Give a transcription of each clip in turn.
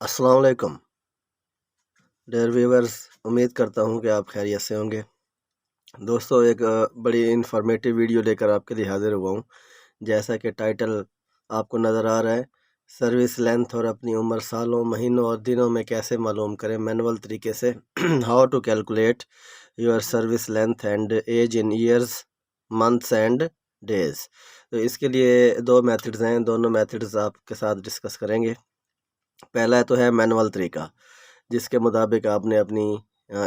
अस्सलाम वालेकुम dear viewers. उम्मीद करता हूँ कि आप खैरियत से होंगे। दोस्तों, एक बड़ी इन्फॉर्मेटिव वीडियो लेकर आपके लिए हाज़िर हुआ हूँ। जैसा कि टाइटल आपको नज़र आ रहा है, सर्विस लेंथ और अपनी उम्र सालों, महीनों और दिनों में कैसे मालूम करें मैनुअल तरीके से। How to calculate your service length and age in years, months and days. तो इसके लिए दो मेथड्स हैं, दोनों मेथड्स आपके साथ डिस्कस करेंगे। पहला तो है मैनुअल तरीका, जिसके मुताबिक आपने अपनी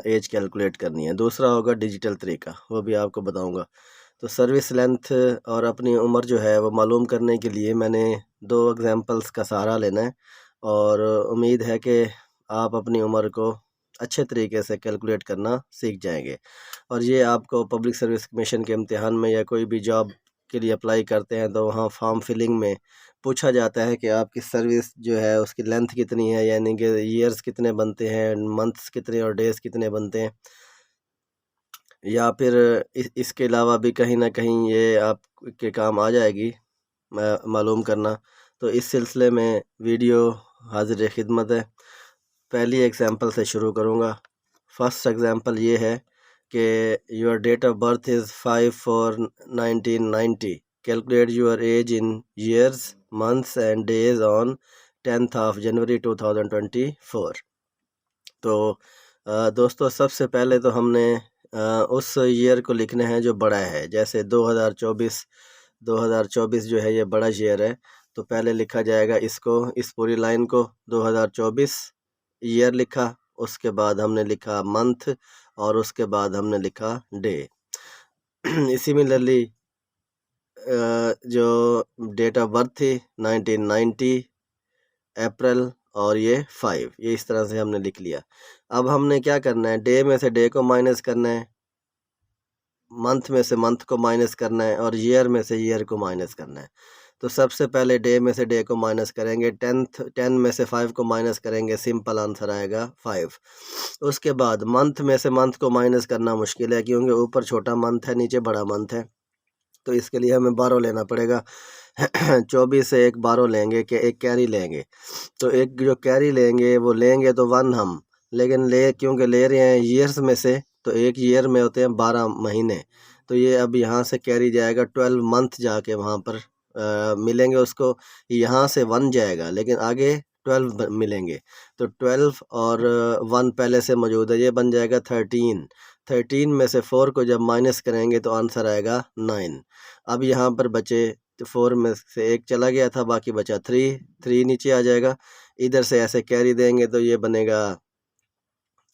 एज कैलकुलेट करनी है। दूसरा होगा डिजिटल तरीका, वो भी आपको बताऊंगा। तो सर्विस लेंथ और अपनी उम्र जो है वो मालूम करने के लिए मैंने दो एग्जांपल्स का सहारा लेना है, और उम्मीद है कि आप अपनी उम्र को अच्छे तरीके से कैलकुलेट करना सीख जाएंगे। और ये आपको पब्लिक सर्विस कमीशन के इम्तिहान में या कोई भी जॉब के लिए अप्लाई करते हैं तो वहाँ फॉर्म फिलिंग में पूछा जाता है कि आपकी सर्विस जो है उसकी लेंथ कितनी है, यानी कि ईयर्स कितने बनते हैं, मंथ्स कितने और डेज़ कितने बनते हैं। या फिर इसके अलावा भी कहीं ना कहीं ये आपके काम आ जाएगी मालूम करना। तो इस सिलसिले में वीडियो हाजिर खिदमत है। पहली एग्जांपल से शुरू करूँगा। फर्स्ट एग्जांपल ये है कि your date of birth is 5/4/1990। Calculate your age in years, months and days on 10th of January 2024। तो दोस्तों, सबसे पहले तो हमने उस ईयर को लिखना है जो बड़ा है। जैसे 2024 जो है ये बड़ा ईयर है, तो पहले लिखा जाएगा इसको, इस पूरी लाइन को 2024 ईयर लिखा। उसके बाद हमने लिखा मंथ, और उसके बाद हमने लिखा डे। सिमिलरली जो डेट ऑफ बर्थ थी 1990 अप्रैल, और ये 5, ये इस तरह से हमने लिख लिया। अब हमने क्या करना है, डे में से डे को माइनस करना है, मंथ में से मंथ को माइनस करना है, और ईयर में से ईयर को माइनस करना है। तो सबसे पहले डे में से डे को माइनस करेंगे, 10 में से 5 को माइनस करेंगे, सिंपल आंसर आएगा 5। उसके बाद मंथ में से मंथ को माइनस करना मुश्किल है, क्योंकि ऊपर छोटा मंथ है, नीचे बड़ा मंथ है। तो इसके लिए हमें 12 लेना पड़ेगा। 24 से एक 12 लेंगे कि एक कैरी लेंगे। तो एक जो कैरी लेंगे वो लेंगे तो 1 हम, लेकिन क्योंकि ले रहे हैं ईयर्स में से, तो एक ईयर में होते हैं 12 महीने। तो ये अब यहाँ से कैरी जाएगा 12 मंथ, जाके वहाँ पर मिलेंगे उसको। यहाँ से 1 जाएगा, लेकिन आगे 12 मिलेंगे। तो 12 और 1 पहले से मौजूद है, ये बन जाएगा 13। 13 में से 4 को जब माइनस करेंगे तो आंसर आएगा 9। अब यहाँ पर बचे, तो 4 में से एक चला गया था, बाकी बचा 3 नीचे आ जाएगा। इधर से ऐसे कैरी देंगे तो ये बनेगा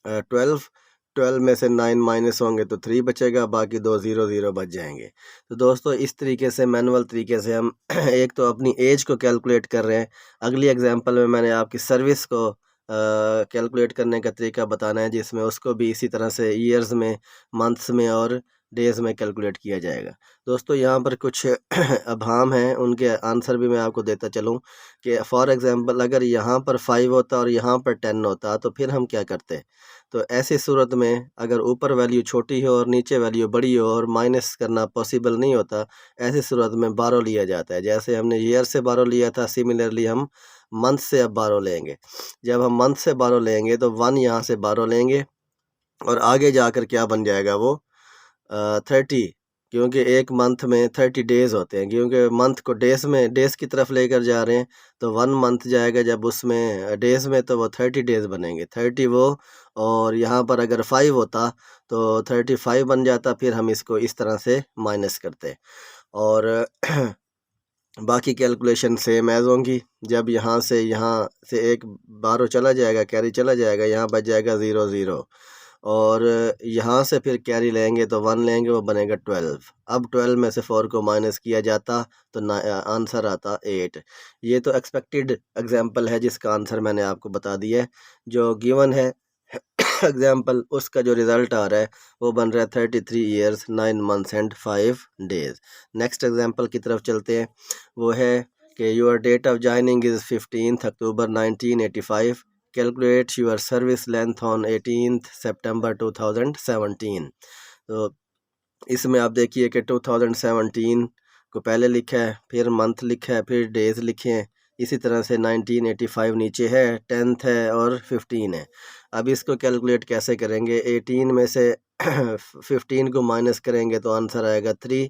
12 में से 9 माइनस होंगे तो 3 बचेगा, बाकी 2 0 0 बच जाएंगे। तो दोस्तों, इस तरीके से मैनुअल तरीके से हम एक तो अपनी एज को कैलकुलेट कर रहे हैं। अगली एग्जांपल में मैंने आपकी सर्विस को कैलकुलेट करने का तरीका बताना है, जिसमें उसको भी इसी तरह से ईयर्स में, मंथ्स में और डेज़ में कैलकुलेट किया जाएगा। दोस्तों, यहाँ पर कुछ अभाम हैं, उनके आंसर भी मैं आपको देता चलूँ कि फॉर एग्ज़ाम्पल अगर यहाँ पर 5 होता और यहाँ पर 10 होता तो फिर हम क्या करते। तो ऐसी सूरत में अगर ऊपर वैल्यू छोटी हो और नीचे वैल्यू बड़ी हो और माइनस करना पॉसिबल नहीं होता, ऐसी सूरत में 12 लिया जाता है। जैसे हमने ईयर से 12 लिया था, सिमिलरली हम मंथ से अब 12 लेंगे। जब हम मंथ से 12 लेंगे तो 1 यहाँ से 12 लेंगे, और आगे जाकर क्या बन जाएगा वो 30, क्योंकि एक मंथ में 30 डेज़ होते हैं। क्योंकि मंथ को डेज़ की तरफ लेकर जा रहे हैं, तो 1 मंथ जाएगा जब उसमें डेज़ में, तो वो 30 डेज़ बनेंगे, 30 वो, और यहाँ पर अगर 5 होता तो 35 बन जाता। फिर हम इसको इस तरह से माइनस करते, और बाकी कैलकुलेशन सेम एज होंगी। जब यहाँ से एक 12 चला जाएगा, कैरी चला जाएगा, यहाँ बच जाएगा 0 0, और यहाँ से फिर कैरी लेंगे तो 1 लेंगे, वो बनेगा 12। अब 12 में से 4 को माइनस किया जाता तो आंसर आता 8। ये तो एक्सपेक्टेड एग्जांपल है, जिसका आंसर मैंने आपको बता दिया है। जो गिवन है एग्जाम्पल, उसका जो रिज़ल्ट आ रहा है वो बन रहा है 33 years 9 months and 5 days. Next example की तरफ चलते हैं। वो है कि your date of joining is 15 October 1985। Calculate your service length on 18 September 2017। तो इसमें आप देखिए कि 2017 को पहले लिखा है, फिर मंथ लिखा है, फिर डेज़ लिखे हैं। इसी तरह से 1985 नीचे है, 10th है और 15 है। अब इसको कैलकुलेट कैसे करेंगे, 18 में से 15 को माइनस करेंगे तो आंसर आएगा 3,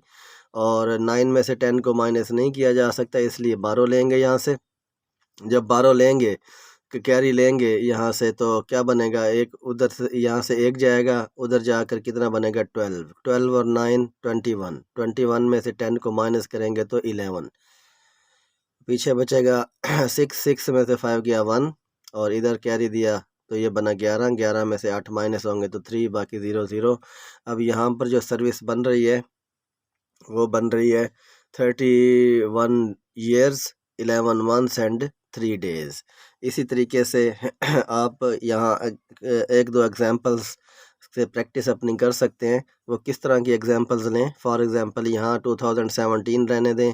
और 9 में से 10 को माइनस नहीं किया जा सकता, इसलिए 12 लेंगे यहाँ से। जब 12 लेंगे, कैरी लेंगे यहाँ से, तो क्या बनेगा, एक उधर से यहाँ से एक जाएगा, उधर जाकर कितना बनेगा 12, 12 और 9 21, 21 में से 10 को माइनस करेंगे तो 11, पीछे बचेगा 6, 6 में से 5 गया 1, और इधर कैरी दिया तो ये बना 11, 11 में से 8 माइनस होंगे तो 3, बाकी 0 0। अब यहाँ पर जो सर्विस बन रही है वो बन रही है 31 years 11 months एंड 3 days। इसी तरीके से आप यहाँ एक दो एग्जांपल्स से प्रैक्टिस अपनी कर सकते हैं। वो किस तरह की एग्जांपल्स लें, फॉर एग्जांपल यहाँ 2017 रहने दें,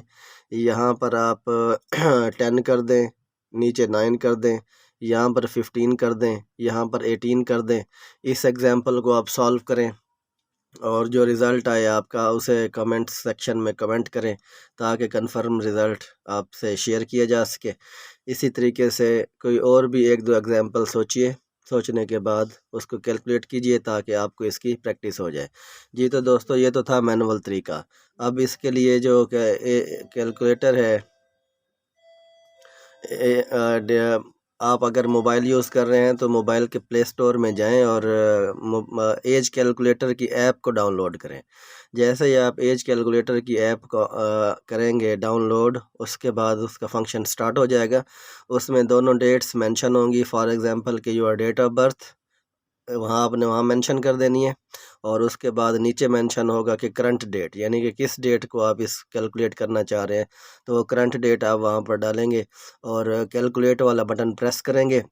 यहाँ पर आप 10 कर दें, नीचे 9 कर दें, यहाँ पर 15 कर दें, यहाँ पर 18 कर दें। इस एग्जांपल को आप सॉल्व करें और जो रिज़ल्ट आए आपका उसे कमेंट सेक्शन में कमेंट करें ताकि कंफर्म रिज़ल्ट आपसे शेयर किया जा सके। इसी तरीके से कोई और भी एक दो एग्जांपल सोचिए, सोचने के बाद उसको कैलकुलेट कीजिए ताकि आपको इसकी प्रैक्टिस हो जाए। जी तो दोस्तों, ये तो था मैनुअल तरीका। अब इसके लिए जो कैलकुलेटर है, आप अगर मोबाइल यूज़ कर रहे हैं तो मोबाइल के प्ले स्टोर में जाएं और एज कैलकुलेटर की ऐप को डाउनलोड करें। जैसे ही आप एज कैलकुलेटर की ऐप को करेंगे डाउनलोड, उसके बाद उसका फंक्शन स्टार्ट हो जाएगा। उसमें दोनों डेट्स मेंशन होंगी, फॉर एग्जांपल कि योर डेट ऑफ बर्थ वहाँ आपने वहाँ मेंशन कर देनी है, और उसके बाद नीचे मेंशन होगा कि करंट डेट, यानी कि किस डेट को आप इस कैलकुलेट करना चाह रहे हैं, तो वो करंट डेट आप वहाँ पर डालेंगे और कैलकुलेट वाला बटन प्रेस करेंगे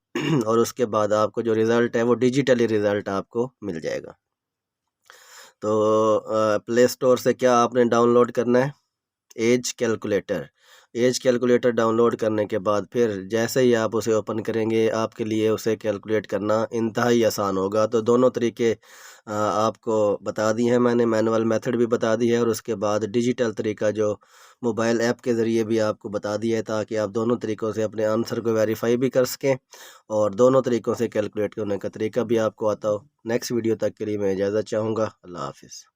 और उसके बाद आपको जो रिज़ल्ट है वो डिजिटली रिज़ल्ट आपको मिल जाएगा। तो प्ले स्टोर से क्या आपने डाउनलोड करना है, age calculator. Age calculator download करने के बाद फिर जैसे ही आप उसे ओपन करेंगे, आपके लिए उसे कैलकुलेट करना इंतहाई आसान होगा। तो दोनों तरीके आपको बता दिए हैं मैंने, मैनुअल मेथड भी बता दी है और उसके बाद डिजिटल तरीका जो मोबाइल ऐप के ज़रिए भी आपको बता दिया है, ताकि आप दोनों तरीक़ों से अपने आंसर को वेरीफाई भी कर सकें और दोनों तरीक़ों से कैलकुलेट करने का तरीका भी आपको आता हो। नेक्स्ट वीडियो तक के लिए मैं इजाज़त चाहूँगा। अल्लाह हाफ़िज़।